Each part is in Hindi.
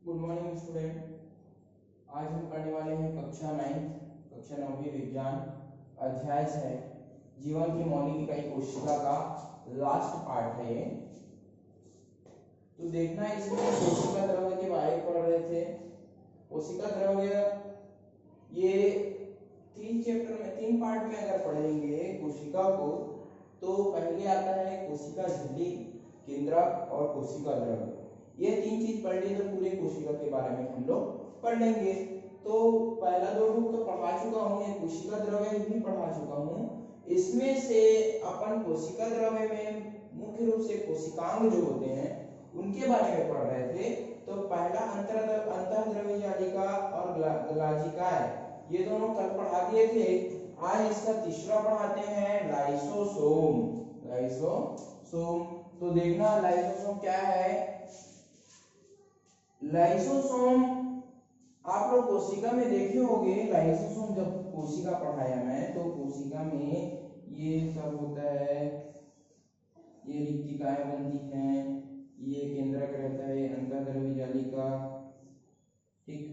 Good morning student. आज हम पढ़ने वाले हैं कक्षा 9वीं विज्ञान अध्याय 6 जीवन की मौलिक इकाई कोशिका का लास्ट पार्ट है ये। तो देखना, इसमें कोशिका द्रव्य के बारे में पढ़ रहे थे। कोशिका द्रव्य ये 3 पार्ट में अगर पढ़ेंगे कोशिका को, तो पहले आता है कोशिका झिल्ली, केंद्रक और कोशिका द्रव्य। ये 3 चीज पढ़ ली तो पूरे कोशिका के बारे में हम लोग पढ़ लेंगे। तो पहला 2 बुक तो पढ़ा चुका हूँ, ये कोशिका द्रव्य भी पढ़ा चुका हूँ। इसमें से अपन कोशिका द्रव्य में मुख्य रूप से कोशिकांग जो होते हैं उनके बारे में पढ़ रहे थे। तो पहला अंतःद्रव्य जालिका और ग्लाजिकाएं, ये दोनों कल पढ़ा दिए थे। आज इसका तीसरा पढ़ाते हैं, लाइसोसोम। तो देखना लाइसोसोम क्या है। लाइसोसोम आप लोग कोशिका में देखे होंगे। लाइसोसोम जब कोशिका पढ़ाया मैं, तो कोशिका में ये सब होता है, ये रिक्तिकाएं बनती हैं, ये केंद्रक रहता है, अंतःद्रव्य जालिका, ठीक,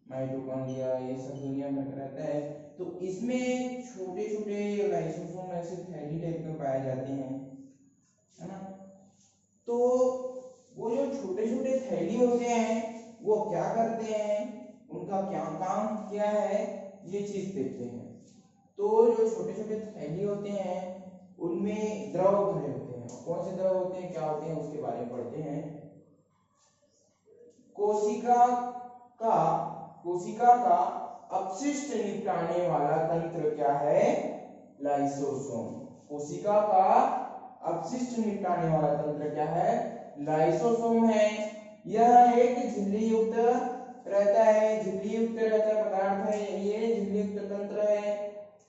माइटोकॉन्ड्रिया, ये सब दुनिया भर का रहता है। तो इसमें छोटे छोटे लाइसोसोम ऐसे थैली टाइप में पाए जाते हैं, है ना। तो वो जो छोटे छोटे थैली होते हैं वो क्या करते हैं, उनका क्या काम क्या है, ये चीज देखते हैं। तो जो छोटे छोटे थैली होते हैं उनमें द्रव भरे होते हैं। कौन से द्रव होते हैं, क्या होते हैं, उसके बारे में पढ़ते हैं। कोशिका का अपशिष्ट निपटाने वाला तंत्र क्या है, लाइसोसोम। कोशिका का अपशिष्ट निपटाने वाला तंत्र क्या है, लाइसोसोम है। यह एक झिल्ली युक्त रहता है, पदार्थ है, ये झिल्ली युक्त तंत्र है,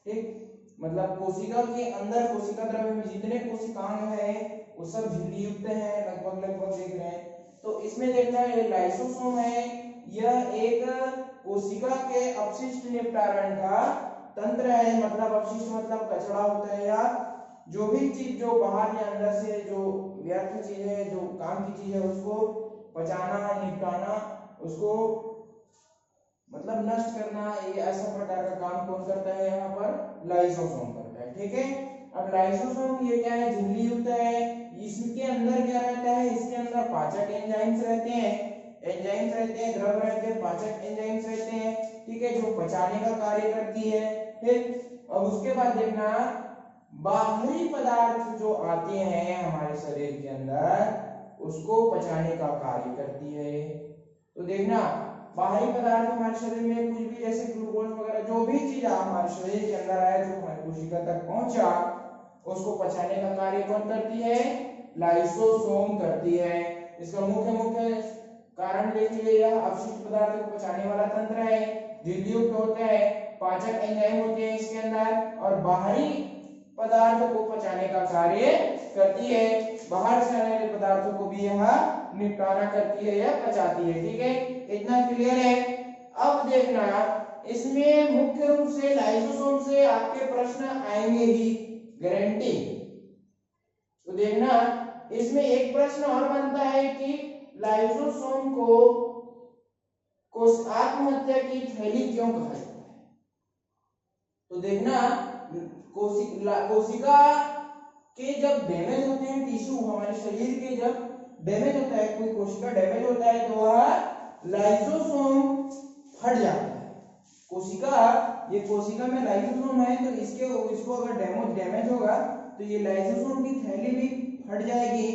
ठीक। मतलब कोशिका के अंदर कोशिका द्रव्य में जितने कोशिकांग है वो सब झिल्ली युक्त है, लगभग देख रहे हैं। तो इसमें देखना है ये लाइसोसोम है, यह एक कोशिका के अपशिष्ट निपटारण का तंत्र है। मतलब अपशिष्ट मतलब कचरा होता है, या जो भी चीज जो बाहर या अंदर से जो व्यर्थ चीज है, जो काम की चीज है, उसको पचाना, निपटाना, उसको मतलब नष्ट करना, ये ऐसा प्रकार का काम कौन करता है, यहाँ पर लाइसोसोम करता है, ठीक है। अब लाइसोसोम ये क्या है, झिल्ली युक्त है। इसके अंदर क्या रहता है, इसके अंदर पाचक एंजाइम्स रहते हैं, द्रव रहते हैं, पाचक एंजाइम्स रहते हैं, ठीक है, जो पचाने का कार्य करती है, ठीक। अब उसके बाद देखना, बाहरी पदार्थ जो आते हैं हमारे शरीर के अंदर उसको पचाने का कार्य करती है। तो देखना, बाहरी पदार्थ हमारे शरीर में कुछ भी, जैसे ग्लूकोज वगैरह, जो भी चीज हमारे शरीर के अंदर आया, जो हमारी कोशिका तक पहुंचा, उसको पचाने का कार्य कौन करती है, लाइसोसोम करती है। इसका मुख्य कारण देखिए, यह अपशिष्ट पदार्थ को पचाने वाला तंत्र है, झिल्ली युक्त होता है, पाचक एंजाइम होते हैं इसके अंदर, और बाहरी पदार्थ को पचाने का कार्य करती है। बाहर से आने वाले पदार्थों को भी यह निपटारा करती है या पचाती है, ठीक है। इतना क्लियर है। अब देखना, इसमें मुख्य रूप से लाइसोसोम से आपके प्रश्न आएंगे ही, गारंटी। तो देखना, इसमें एक प्रश्न और बनता है कि लाइसोसोम को आत्महत्या की थैली क्यों कहा जाता है। तो देखना, कोशिका के जब डैमेज होते हैं, टिश्यू हमारे शरीर के जब डैमेज होता है, कोई कोशिका डैमेज होता है, तो वह लाइसोसोम फट जाता है। ये कोशिका में लाइसोसोम है, तो इसको अगर डैमेज होगा तो ये लाइसोसोम की थैली भी फट जाएगी,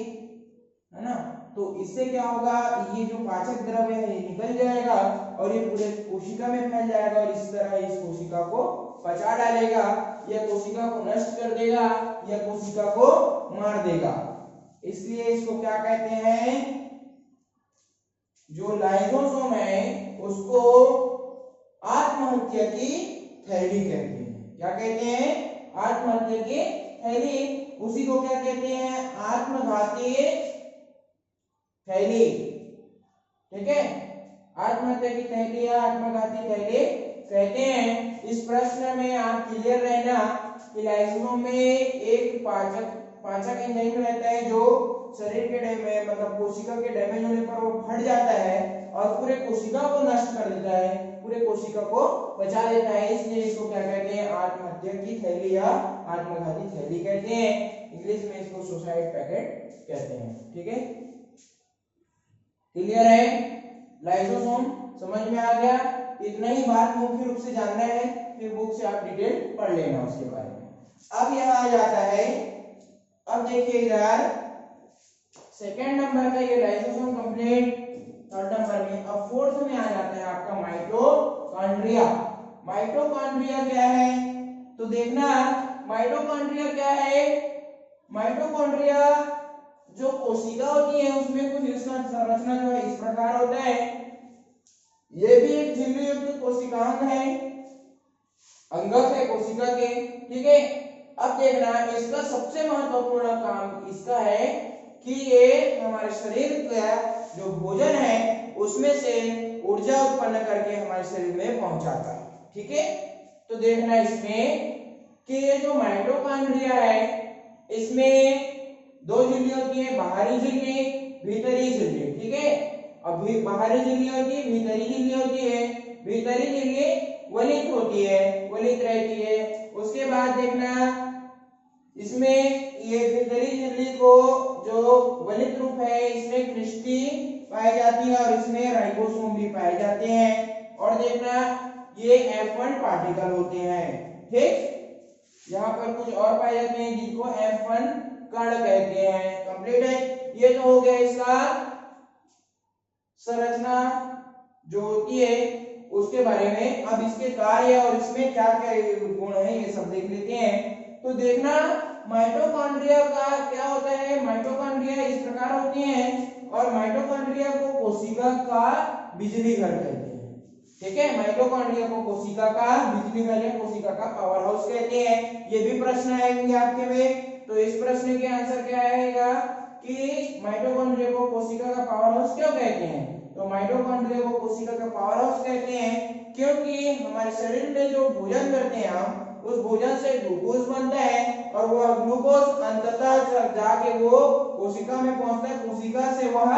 है ना। तो इससे क्या होगा, ये जो पाचक द्रव्य है ये निकल जाएगा और ये पूरे कोशिका में फैल जाएगा, और इस तरह इस कोशिका को पचा डालेगा, या कोशिका को नष्ट कर देगा, या कोशिका को मार देगा। इसलिए इसको क्या कहते हैं, जो लाइसोसोम है उसको आत्महत्या की थैली कहते हैं। क्या कहते हैं, आत्महत्या की थैली। उसी को क्या कहते हैं, आत्मघाती थैली, ठीक है। आत्महत्या की थैली या आत्मघाती थैली कहते हैं। इस प्रश्न में आप क्लियर रहना कि लाइसोसोम में एक पाचक एंजाइम रहता है जो शरीर के डैमेज मतलब कोशिका के डैमेज होने पर वो फट जाता है और पूरे कोशिका को नष्ट कर देता है, पूरे कोशिका को बचा देता है, इसलिए इसको क्या कहते हैं, आत्महत्या की थैली या आत्मघाती थैली कहते हैं। इंग्लिश में इसको सुसाइड पैकेट कहते हैं। ठीक है, क्लियर है? लाइसोसोम समझ में आ गया? इतना ही बात मुख्य रूप से जानना है, फिर बुक से आप डिटेल पढ़ लेना उसके बारे में। अब यहाँ आ जाता है, अब देखिए इधर सेकेंड नंबर का ये लाइसोसोम कंप्लीट, थर्ड नंबर में। अब फोर्थ में आ जाता है आपका माइटोकॉन्ड्रिया। माइटोकॉन्ड्रिया क्या है तो देखना, माइटोकॉन्ड्रिया क्या है, माइटोकॉन्ड्रिया जो कोशिका होती है उसमें कुछ इसका संरचना जो है इस प्रकार होता है। ये भी एक झिल्ली युक्त कोशिकांग है, अंगक है कोशिका के। ठीक है, अब देखना इसका सबसे महत्वपूर्ण काम इसका है कि ये हमारे शरीर का जो भोजन है उसमें से ऊर्जा उत्पन्न करके हमारे शरीर में पहुंचाता है। ठीक है, तो देखना इसमें कि ये जो माइटोकॉन्ड्रिया है इसमें दो झिल्ली होती है, बाहरी झिल्ली, भीतरी झिल्ली। ठीक है, अब बाहरी झिल्ली होती है, भीतरी झिल्ली होती है। भीतरी झिल्ली वलित होती है, वलित रहती है। उसके बाद देखना इसमें ये भीतरी झिल्ली को जो वलित रूप है इसमें क्रिस्टी पाई जाती है और इसमें राइबोसोम भी पाए जाते हैं। और देखना ये F1 पार्टिकल होते हैं। ठीक, यहाँ पर कुछ और पाए जाते हैं जिनको F1 कण कहते हैं। कंप्लीट है, ये तो हो गया इसका संरचना जो होती है उसके बारे में। अब इसके कार्य और इसमें क्या क्या गुण है ये सब देख लेते हैं। तो देखना माइटोकॉन्ड्रिया का क्या होता है, माइटोकॉन्ड्रिया इस प्रकार होती हैं और माइटोकॉन्ड्रिया को कोशिका का बिजली घर कहते हैं। ठीक है, माइटोकॉन्ड्रिया को कोशिका का बिजली घर या कोशिका का पावर हाउस कहते हैं। ये भी प्रश्न आएंगे आपके में, तो इस प्रश्न के आंसर क्या आएगा कि माइटोकॉन्ड्रिया को कोशिका का पावर हाउस क्यों कहते हैं। तो माइटोकॉन्ड्रिया को कोशिका का पावर हाउस कहते हैं क्योंकि हमारे शरीर में जो भोजन करते हैं हम, उस भोजन से ग्लूकोज बनता है और वह ग्लूकोज अंततः जाके वो कोशिका में पहुंचता है, कोशिका से वह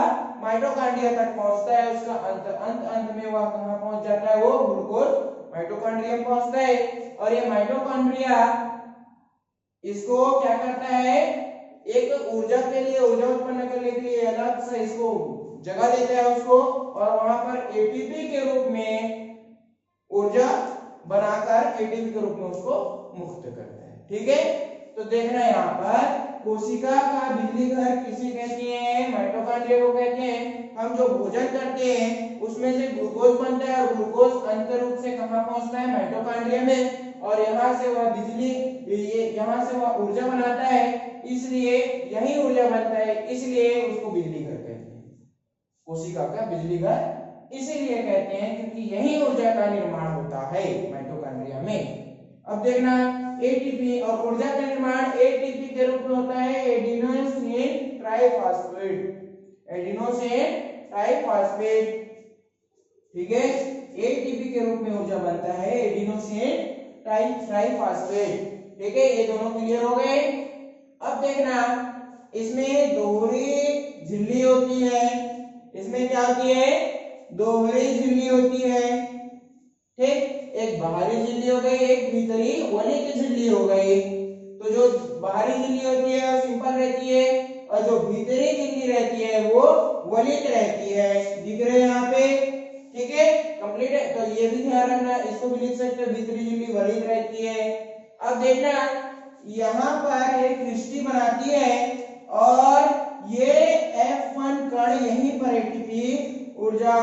माइटोकॉन्ड्रिया तक पहुंचता है। उसका अंत में वह कहां पहुंच जाता है, वो ग्लूकोज माइटोकॉन्ड्रिया में पहुंचता है। और ये माइटोकॉन्ड्रिया इसको क्या करता है, एक ऊर्जा के लिए, ऊर्जा उत्पन्न करने के लिए अलग से इसको जगह देता है उसको, और वहां पर एटीपी के रूप में ऊर्जा बनाकर एटीपी के रूप में उसको मुक्त करता है। ठीक है, तो देखना यहाँ पर कोशिका का बिजली घर किसे कहते हैं, माइटोकॉन्ड्रिया को कहते हैं। हम जो भोजन करते हैं उसमें से ग्लूकोज बनता है और ग्लूकोज अंत रूप से कहाँ पहुंचता है, माइटोकॉन्ड्रिया में, और यहाँ से वह बिजली, यहाँ से वह ऊर्जा बनाता है, इसलिए यही ऊर्जा बनता है, इसलिए उसको बिजली घर कहते हैं। कोशिका का बिजली घर इसीलिए कहते हैं क्योंकि यही ऊर्जा का निर्माण होता है माइटोकॉन्ड्रिया में। अब देखना एटीपी, और ऊर्जा का निर्माण एटीपी के रूप में होता है, एडिनोसिन ट्राइफॉस्फेट, एडिनोसिन ट्राइफॉस्फेट। ठीक है, एटीपी के रूप में ऊर्जा बनता है एडिनोसिन ट्राइफॉस्फेट। ठीक है, ये दोनों क्लियर हो गए। अब देखना इसमें दोहरी झिल्ली होती है, इसमें क्या होती है, दोहरी झिल्ली होती है। ठीक, एक बाहरी झिल्ली हो गई, एक भीतरी वलित झिल्ली हो गई। तो जो बाहरी झिल्ली होती है वो सिंपल रहती है और जो भीतरी झिल्ली रहती है वो वलित रहती है। दिख रहे हैं यहाँ पे? ठीक है, कंप्लीट है। तो ये भी ध्यान रखना, इसको भी लिख सकते हो, भीतरी झिल्ली वलित रहती है। अब देखना यहाँ पर एक क्रिस्टी बनाती है और ये F1 कण यहीं पर एटीपी ऊर्जा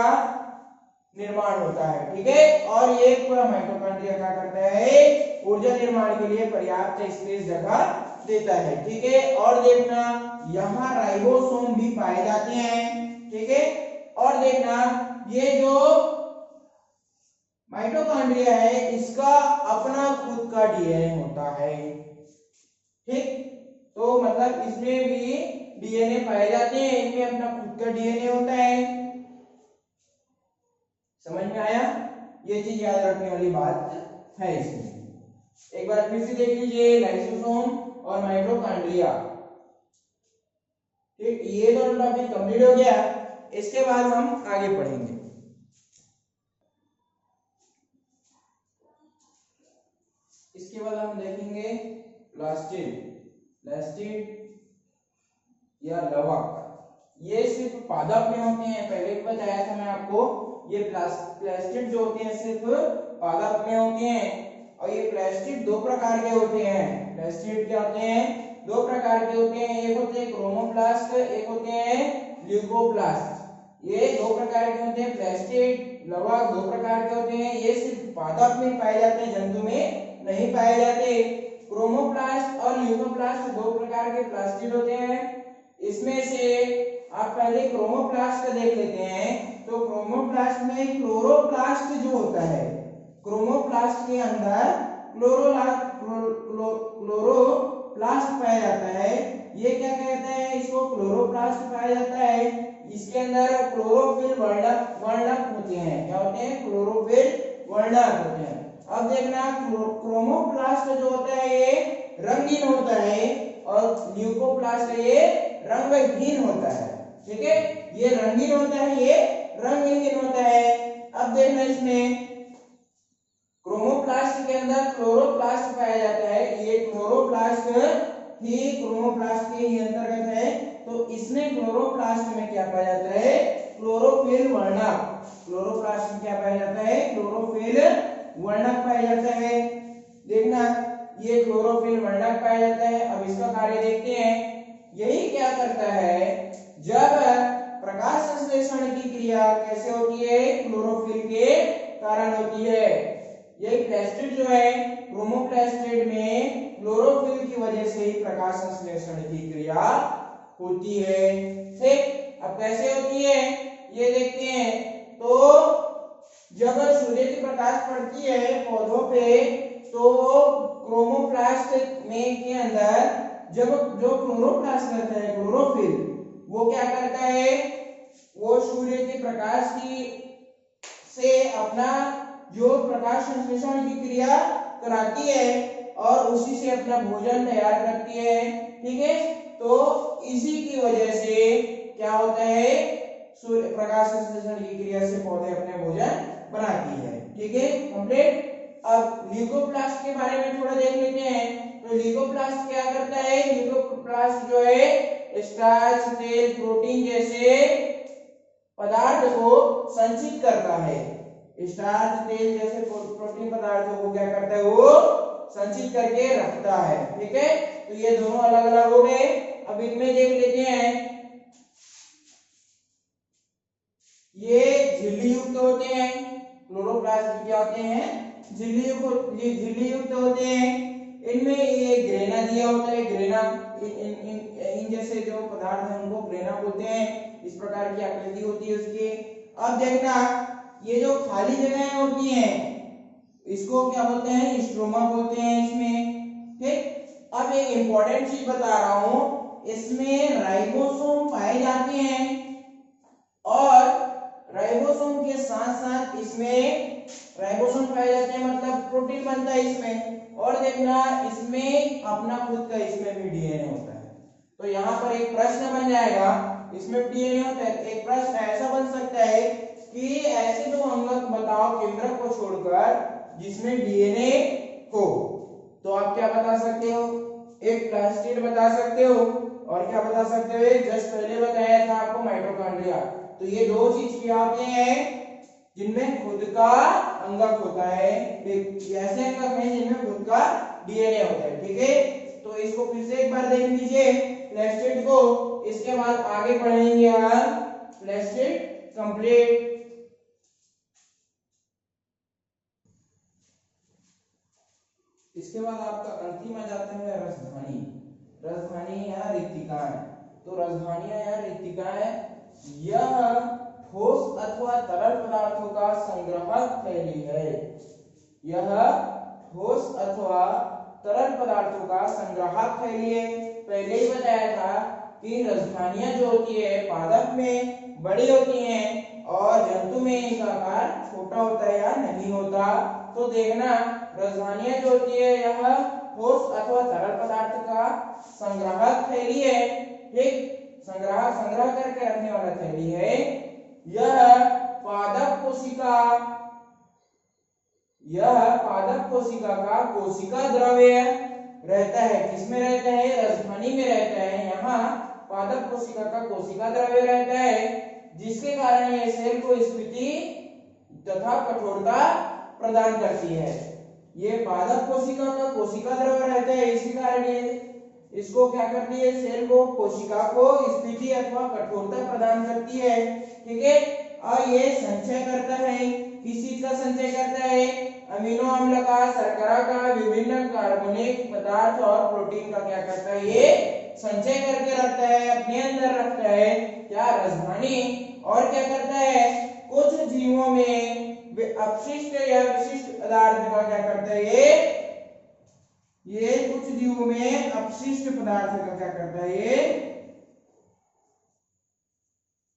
निर्माण होता है। ठीक है, और ये पूरा माइटोकॉन्ड्रिया क्या करता है, ऊर्जा निर्माण के लिए पर्याप्त स्पेस जगह देता है। ठीक है, और देखना यहाँ राइबोसोम भी पाए जाते हैं। ठीक है, और देखना ये जो माइटोकॉन्ड्रिया है इसका अपना खुद का डीएनए होता है। ठीक, तो मतलब इसमें भी डीएनए पाए जाते हैं, इनमें अपना खुद का डीएनए होता है। समझ में आया? ये चीज याद रखने वाली बात है इसमें। एक बार फिर से देख लीजिए लाइसोसोम और माइटोकॉन्ड्रिया। ठीक, ये दोनों टॉपिक कंप्लीट हो गया। इसके बाद हम आगे पढ़ेंगे। इसके बाद हम देखेंगे प्लास्टिड या लवक। ये सिर्फ पादप में होते हैं, पहले भी बताया था मैं आपको। ये प्लास्टिड जो होते हैं सिर्फ पादप में होते हैं। और ये प्लास्टिड दो प्रकार के होते हैं। प्लास्टिड क्या होते हैं? दो प्रकार के होते हैं। एक होते हैं क्रोमोप्लास्ट, एक होते हैं ल्यूकोप्लास्ट। ये दो प्रकार के होते हैं। प्लास्टिड लवक दो प्रकार के होते हैं। ये सिर्फ पादप में पाए जाते हैं, जंतु में नहीं पाए जाते। क्रोमोप्लास्ट और ल्यूकोप्लास्ट दो प्रकार के प्लास्टिड होते हैं। इसमें से आप पहले क्रोमोप्लास्ट का देख लेते हैं। तो क्रोमोप्लास्ट में क्लोरोप्लास्ट जो होता है, क्रोमोप्लास्ट के अंदर क्लोरोप्लास्ट पाया जाता है। ये क्या कहते हैं? इसको क्लोरोप्लास्ट पाया जाता है। इसके अंदर क्लोरोफिल वर्णक होते हैं। क्या होते हैं? क्लोरोफिल वर्णक होते हैं। अब देखना, क्रोमोप्लास्ट जो होता है ये रंगीन होता है और ल्यूकोप्लास्ट ये रंगहीन होता है। ठीक है, ये रंगीन होता है, ये रंगहीन होता है। अब देखना, इसमें क्रोमोप्लास्ट के अंदर क्लोरोप्लास्ट पाया जाता है। ये क्लोरोप्लास्ट ही क्रोमोप्लास्ट के ही अंतर्गत है। तो इसमें क्लोरोप्लास्ट में क्या पाया जाता है? क्लोरोफिल वर्णक। क्लोरोप्लास्ट में क्या पाया जाता है? क्लोरोफिल वर्णक पाया जाता है। देखना, ये क्लोरोफिल वर्णक पाया जाता है। अब इसका कार्य देखते हैं। यही क्या करता है? जब प्रकाश संश्लेषण की क्रिया कैसे होती है? क्लोरोफिल के कारण होती है। यही प्लास्टिड जो है, क्रोमोप्लास्टिड में क्लोरोफिल की वजह से ही प्रकाश संश्लेषण की क्रिया होती है। ठीक, अब कैसे होती है ये देखते हैं। तो जब सूर्य की प्रकाश पड़ती है पौधों पे, तो क्रोमोप्लास्ट में के अंदर जब जो क्लोरोप्लास्ट रहता है, क्लोरोफिल, वो क्या करता है? वो सूर्य के प्रकाश की से अपना जो प्रकाश संश्लेषण की क्रिया कराती है और उसी से अपना भोजन तैयार करती है। ठीक है, तो इसी की वजह से क्या होता है? सूर्य प्रकाश संश्लेषण की क्रिया से पौधे अपने भोजन बनाती है। ठीक है, कंप्लीट। अब ल्यूकोप्लास्ट के बारे में थोड़ा देख लेते हैं। तो ल्यूकोप्लास्ट क्या करता है? ल्यूकोप्लास्ट जो है स्टार्च, तेल, प्रोटीन जैसे पदार्थ को संचित करता है। स्टार्च, तेल जैसे प्रोटीन पदार्थों को क्या करता है? वो संचित करके रखता है। ठीक है, तो ये दोनों अलग अलग हो गए। अब इनमें देख लेते हैं। ये झिल्ली युक्त होते हैं। क्लोरोप्लास्ट क्या होते हैं? झिल्ली युक्त होते हैं। इनमें ये ग्रेना दिया होता है। ग्रेना, इन जैसे जो पदार्थ हैं उनको ग्रेना बोलते हैं। इस प्रकार की आकृति होती है उसकी। अब देखना, ये जो खाली जगहें होती हैं इसको क्या बोलते हैं? स्ट्रोमा बोलते हैं इसमें। ठीक, अब एक इंपॉर्टेंट चीज बता रहा हूं। इसमें राइबोसोम पाए जाते हैं और राइबोसोम के साथ साथ इसमें राइबोसोम पाए जाते हैं, मतलब प्रोटीन बनता है इसमें। और देखना, इसमें अपना खुद का इसमें भी डीएनए होता है। तो यहाँ पर एक प्रश्न बन जाएगा, इसमें डीएनए होता है। एक प्रश्न ऐसा बन सकता है कि ऐसे दो अंगक बताओ केंद्रक को छोड़कर जिसमें डीएनए हो। तो आप क्या बता सकते हो? एक प्लास्टिड बता सकते हो और क्या बता सकते हो? जस्ट पहले बताया था आपको माइटोकॉन्ड्रिया। तो ये दो चीज क्या होते हैं जिनमें खुद का अंगक होता है। ऐसे अंगक हैं जिनमें खुद का डीएनए होता है। ठीक है, तो इसको फिर से एक बार देख लीजिए प्लास्टिड को। इसके बाद आगे पढ़ेंगे हम प्लास्टिड कंप्लीट। इसके बाद आपका अंतिम आ जाता है रसधानी। रसधानी या रिक्तिकाएं। तो रसधानियां या रिक्तिकाएं यह ठोस अथवा तरल पदार्थों का संग्राहक थैली है। यह ठोस अथवा तरल पदार्थों का संग्राहक थैली है। पहले ही बताया था कि रसधानियां जो होती है पादप में बड़ी होती हैं और जंतु में इनका आकार छोटा होता है या नहीं होता। तो देखना, रसधानियां जो होती है यह ठोस अथवा तरल पदार्थ का संग्राहक थैली है। ठीक, संग्रह करके रखने वाला थैली है। यह पादप कोशिका का कोशिका द्रव्य रहता है। किसमें रहता है? राजधानी में रहता है। यहाँ पादप कोशिका का कोशिका द्रव्य रहता है, जिसके कारण ये सेल को स्थिति तथा कठोरता प्रदान करती है। ये पादप कोशिका का कोशिका द्रव्य रहता है, इसी कारण ये इसको क्या करती है? सेल को, कोशिका को स्थिति अथवा कठोरता प्रदान करती है। ठीक है। और ये संचय करता है। किस चीज का संचय करता है? अमीनो अम्ल का, शर्करा का, विभिन्न कार्बनिक पदार्थ और प्रोटीन का क्या करता है? ये संचय करके रखता है, अपने अंदर रखता है। क्या? राजधानी। और क्या करता है? कुछ जीवों में अपशिष्ट या विशिष्ट पदार्थ का क्या करता है? ये कुछ जीवों में अपशिष्ट पदार्थ का क्या करता है? ये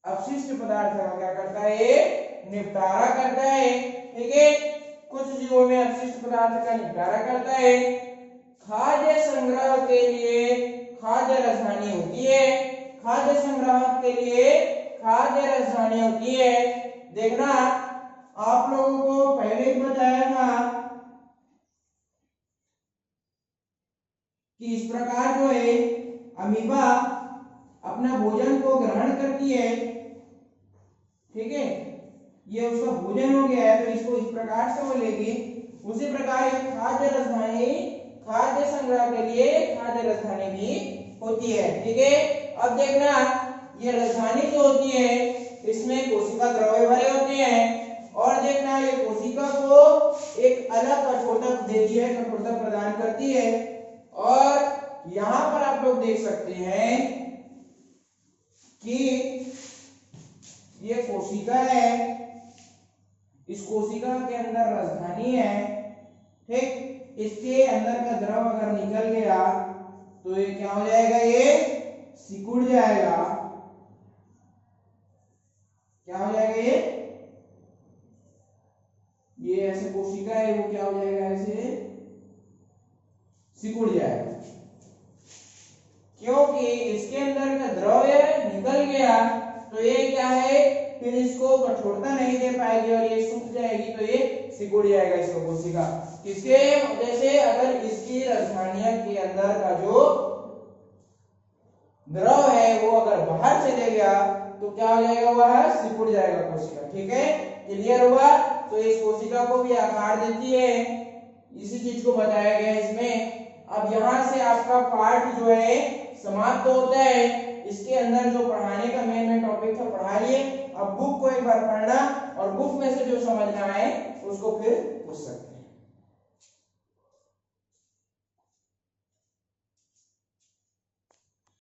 अपशिष्ट पदार्थ का क्या करता है? ये निपटारा करता है। ठीक है। कुछ जीवों में अपशिष्ट पदार्थ का निपटारा करता है। खाद्य संग्रह के लिए खाद्य राजधानी होती है। खाद्य संग्रह के लिए खाद्य राजधानी होती है। देखना, आप लोगों को पहले ही बताया था कि इस प्रकार जो है अमीबा अपना भोजन को ग्रहण करती है। ठीक है। ये उसका भोजन हो गया है, तो इसको इस प्रकार से वो लेगी। उसी प्रकार ये खाद्य राजधानी, खाद्य संग्रह के लिए खाद्य राजधानी भी होती है। ठीक है। अब देखना, ये राजधानी जो होती है इसमें कोशिका द्रव्य भरे होते हैं। और देखना, ये कोशिका को एक अलग कठोरता देती है, कठोरता प्रदान करती है। और यहाँ पर आप लोग देख सकते हैं कि ये कोशिका है, इस कोशिका के अंदर राजधानी है। ठीक। इसके अंदर का द्रव अगर निकल गया तो ये क्या हो जाएगा? ये सिकुड़ जाएगा। क्या हो जाएगा? ये ऐसे कोशिका है, वो क्या हो जाएगा? ऐसे सिकुड़ जाएगा, क्योंकि इसके अंदर का द्रव्य निकल गया। तो ये क्या है? फिर इसको कठोरता नहीं दे पाएगी और ये सूख जाएगी, तो ये सिकुड़ जाएगा इसको कोशिका। किसके वजह से? अगर इसकी राजधानी के अंदर का जो द्रव है वो अगर बाहर चले गया तो क्या हो जाएगा? वह सिकुड़ जाएगा कोशिका। ठीक है। क्लियर हुआ? तो इस कोशिका को भी आकार देती है, इसी चीज को बताया गया है इसमें। अब यहाँ से आपका पार्ट जो है समाप्त होता है। इसके अंदर जो पढ़ाने का मेन टॉपिक था पढ़ा लिए। अब बुक को एक बार पढ़ना और बुक में से जो समझना है उसको फिर पूछ सकते हैं।